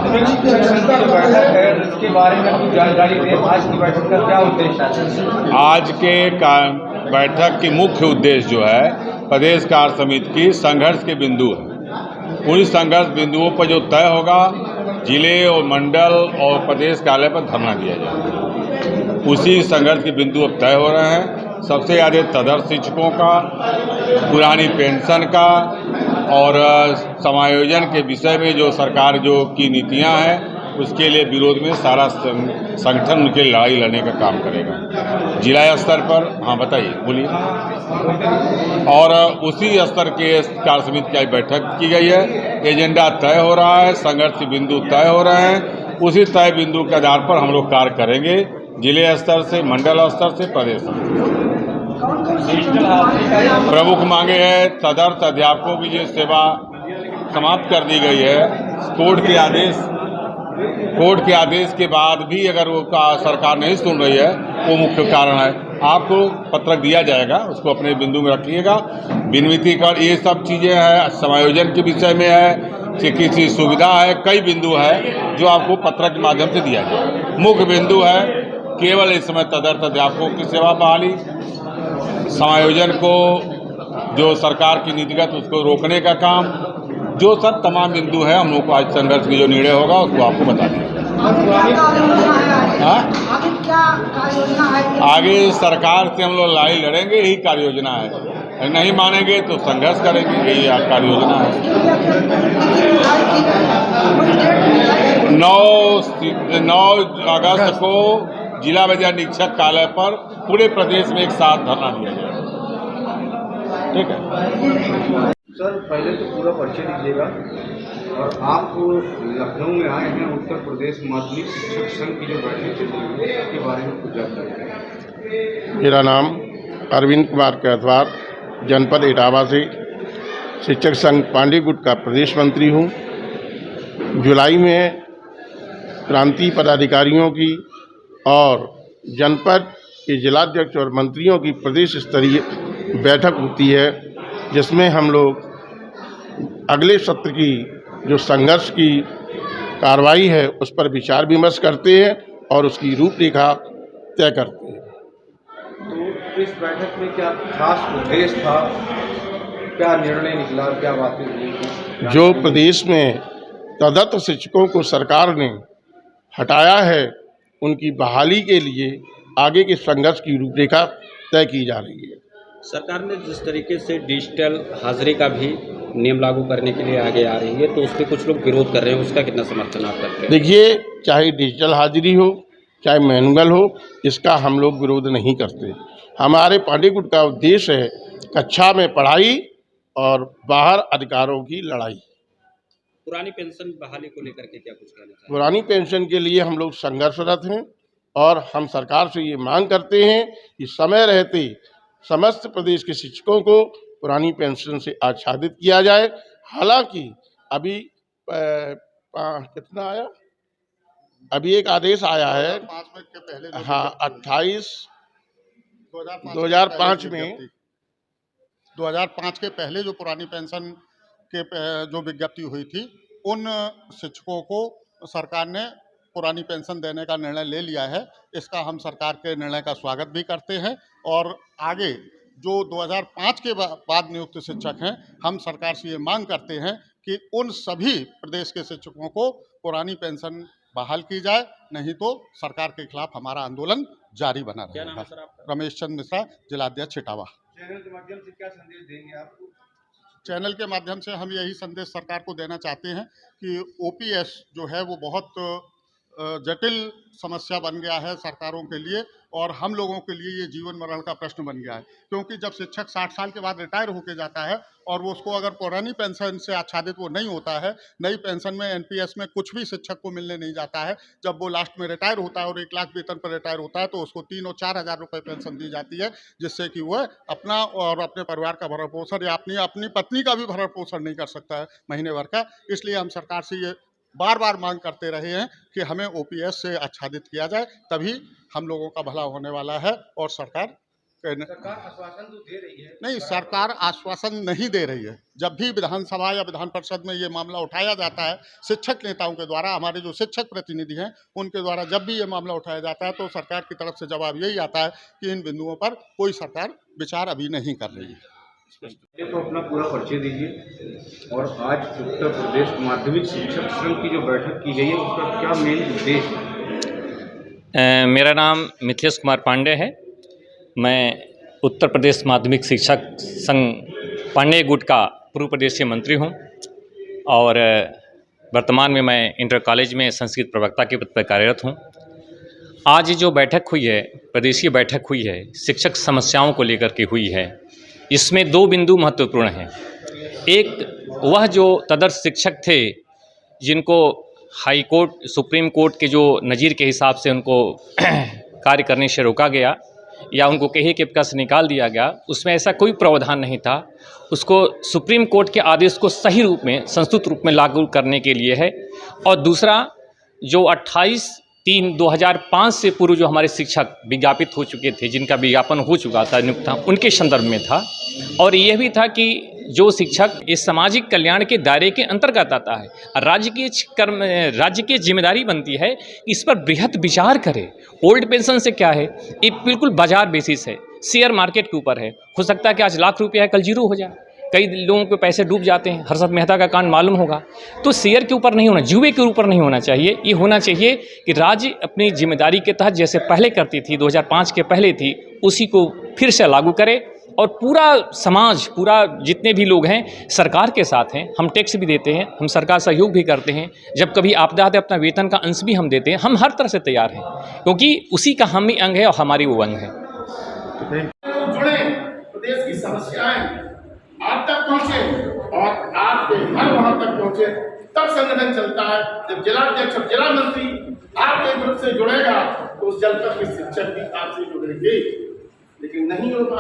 माध्यमिक शिक्षक संघ की जो बैठक है उसके बारे में कुछ जानकारी दें। आज की बैठक का क्या उद्देश्य है? आज के बैठक की मुख्य उद्देश्य जो है प्रदेश कार्य समिति की संघर्ष के बिंदु है। उन संघर्ष बिंदुओं पर जो तय होगा, जिले और मंडल और प्रदेश कार्यालय पर धरना दिया जाएगा। उसी संघर्ष के बिंदु अब तय हो रहे हैं। सबसे ज़्यादा तदर्थ शिक्षकों का, पुरानी पेंशन का और समायोजन के विषय में जो सरकार जो की नीतियां हैं उसके लिए विरोध में सारा संगठन उनके लड़ाई लड़ने का काम करेगा जिला स्तर पर। हाँ बताइए, बोलिए। और उसी स्तर के कार्य समिति की बैठक की गई है। एजेंडा तय हो रहा है, संघर्ष के बिंदु तय हो रहे हैं। उसी तय बिंदु के आधार पर हम लोग कार्य करेंगे, जिले स्तर से, मंडल स्तर से, प्रदेश स्तर से। प्रमुख मांगे है तदर्थ अध्यापकों की जो सेवा समाप्त कर दी गई है। कोर्ट के आदेश के बाद भी अगर वो सरकार नहीं सुन रही है, वो मुख्य कारण है। आपको पत्रक दिया जाएगा, उसको अपने बिंदु में रखिएगा। विनिमतीकरण, ये सब चीज़ें हैं, समायोजन के विषय में है, चिकित्सीय सुविधा है, कई बिंदु है जो आपको पत्रक के माध्यम से दिया जाएगा। मुख्य बिंदु है केवल इस समय तदर्थ अध्यापकों की सेवा बहाली, समायोजन को जो सरकार की नीतिगत उसको रोकने का काम, जो सब तमाम बिंदु है। हम लोग को आज संघर्ष की जो निर्णय होगा उसको आपको बता देंगे। आगे सरकार से हम लोग लड़ाई लड़ेंगे, यही कार्य योजना है। नहीं मानेंगे तो संघर्ष करेंगे, यही कार्य योजना है। 9 अगस्त को जिला विद्यालय निरीक्षक कार्यालय पर पूरे प्रदेश में एक साथ धरना दिया जाएगा। ठीक है सर, पहले तो पूरा परिचय दीजिएगा। और आप लखनऊ में आए हैं, उत्तर प्रदेश माध्यमिक शिक्षक संघ की जो बैठक चल रही है उसके बारे में कुछ जानकारी दें। मेरा नाम अरविंद कुमार कैथवार, जनपद इटावा से शिक्षक संघ पांडे गुट का प्रदेश मंत्री हूँ। जुलाई में प्रांतीय पदाधिकारियों की और जनपद के जिलाध्यक्ष और मंत्रियों की प्रदेश स्तरीय बैठक होती है, जिसमें हम लोग अगले सत्र की जो संघर्ष की कार्रवाई है उस पर विचार विमर्श करते हैं और उसकी रूपरेखा तय करते हैं। तो इस बैठक में क्या खास उद्देश्य था, क्या निर्णय निकला, क्या बातें हुई? जो प्रदेश में तदर्थ शिक्षकों को सरकार ने हटाया है, उनकी बहाली के लिए आगे के संघर्ष की रूपरेखा तय की जा रही है। सरकार ने जिस तरीके से डिजिटल हाजिरी का भी नियम लागू करने के लिए आगे आ रही है, तो उस पर कुछ लोग विरोध कर रहे हैं, उसका कितना समर्थन आप करते हैं? देखिए, चाहे डिजिटल हाजिरी हो चाहे मैनुअल हो, इसका हम लोग विरोध नहीं करते। हमारे पांडे गुट का उद्देश्य है कक्षा में पढ़ाई और बाहर अधिकारों की लड़ाई। पुरानी पेंशन बहाली को लेकर के क्या कुछ कहना चाहिए? पुरानी पेंशन के लिए हम लोग संघर्षरत हैं और हम सरकार से ये मांग करते हैं कि समय रहते समस्त प्रदेश के शिक्षकों को पुरानी पेंशन से आच्छादित किया जाए। हालांकि अभी कितना आया, अभी एक आदेश आया है, हाँ 28/2005 में 2005 के पहले जो पुरानी पेंशन के जो विज्ञप्ति हुई थी, उन शिक्षकों को सरकार ने पुरानी पेंशन देने का निर्णय ले लिया है। इसका हम सरकार के निर्णय का स्वागत भी करते हैं और आगे जो 2005 के बाद नियुक्त शिक्षक हैं, हम सरकार से ये मांग करते हैं कि उन सभी प्रदेश के शिक्षकों को पुरानी पेंशन बहाल की जाए, नहीं तो सरकार के खिलाफ हमारा आंदोलन जारी बना रहेगा। रमेश चंद्र मिश्रा, जिलाध्यक्ष इटावा। चैनल के माध्यम से क्या संदेश देंगे आप? चैनल के माध्यम से हम यही संदेश सरकार को देना चाहते हैं कि ओपीएस जो है वो बहुत जटिल समस्या बन गया है सरकारों के लिए, और हम लोगों के लिए ये जीवन मरण का प्रश्न बन गया है। क्योंकि जब शिक्षक 60 साल के बाद रिटायर होकर जाता है और वो उसको अगर पुरानी पेंशन से आच्छादित वो नहीं होता है, नई पेंशन में एनपीएस में कुछ भी शिक्षक को मिलने नहीं जाता है, जब वो लास्ट में रिटायर होता है और 1 लाख वेतन पर रिटायर होता है, तो उसको 3 और 4 हज़ार रुपये पेंशन दी जाती है, जिससे कि वह अपना और अपने परिवार का भरण पोषण या अपनी पत्नी का भी भरण पोषण नहीं कर सकता है महीने भर का। इसलिए हम सरकार से ये बार बार मांग करते रहे हैं कि हमें ओपीएस से आच्छादित किया जाए, तभी हम लोगों का भला होने वाला है और सरकार सरकार आश्वासन तो दे रही है। नहीं, सरकार आश्वासन नहीं दे रही है। जब भी विधानसभा या विधान परिषद में ये मामला उठाया जाता है शिक्षक नेताओं के द्वारा, हमारे जो शिक्षक प्रतिनिधि हैं उनके द्वारा जब भी ये मामला उठाया जाता है तो सरकार की तरफ से जवाब यही आता है कि इन बिंदुओं पर कोई सरकार विचार अभी नहीं कर रही है। तो अपना पूरा परिचय दीजिए और आज उत्तर प्रदेश माध्यमिक शिक्षक संघ की जो बैठक की गई है उसका क्या मेन उद्देश्य है? मेरा नाम मिथिलेश कुमार पांडे है। मैं उत्तर प्रदेश माध्यमिक शिक्षक संघ पांडे गुट का पूर्व प्रदेशीय मंत्री हूं और वर्तमान में मैं इंटर कॉलेज में संस्कृत प्रवक्ता के पद पर कार्यरत हूं। आज जो बैठक हुई है, प्रदेशीय बैठक हुई है, शिक्षक समस्याओं को लेकर के हुई है। इसमें दो बिंदु महत्वपूर्ण हैं। एक वह जो तदर्थ शिक्षक थे जिनको हाई कोर्ट, सुप्रीम कोर्ट के जो नज़ीर के हिसाब से उनको कार्य करने से रोका गया या उनको कहीं के पद से निकाल दिया गया, उसमें ऐसा कोई प्रावधान नहीं था। उसको सुप्रीम कोर्ट के आदेश को सही रूप में, संस्तुत रूप में लागू करने के लिए है। और दूसरा, जो 28/3/2005 से पूर्व जो हमारे शिक्षक विज्ञापित हो चुके थे, जिनका विज्ञापन हो चुका था, नियुक्त था, उनके संदर्भ में था। और यह भी था कि जो शिक्षक इस सामाजिक कल्याण के दायरे के अंतर्गत आता है, राज्य की जिम्मेदारी बनती है कि इस पर बृहद विचार करे। ओल्ड पेंशन से क्या है, ये बिल्कुल बाजार बेसिस है, शेयर मार्केट के ऊपर है। हो सकता है कि आज लाख रुपया है, कल जीरो हो जाए। कई लोगों के पैसे डूब जाते हैं। हर्षद मेहता का कांड मालूम होगा। तो शेयर के ऊपर नहीं होना, जुए के ऊपर नहीं होना चाहिए। ये होना चाहिए कि राज्य अपनी जिम्मेदारी के तहत जैसे पहले करती थी, 2005 के पहले थी, उसी को फिर से लागू करे। और पूरा समाज, पूरा जितने भी लोग हैं सरकार के साथ हैं। हम टैक्स भी देते हैं, हम सरकार सहयोग भी करते हैं। जब कभी आपदा आते अपना वेतन का अंश भी हम देते हैं। हम हर तरह से तैयार हैं, क्योंकि उसी का हम ही अंग है और हमारी वो अंग है। जुड़े, प्रदेश की समस्याएं आप तक पहुंचे और आपके घर वहां तक पहुंचे, तब संगठन चलता है। जब जिलाध्यक्ष और जिला मंत्री आपके ग्रुप से जुड़ेगा तो उस जनपद के शिक्षक भी आपसे जुड़ेंगे, लेकिन नहीं होगा।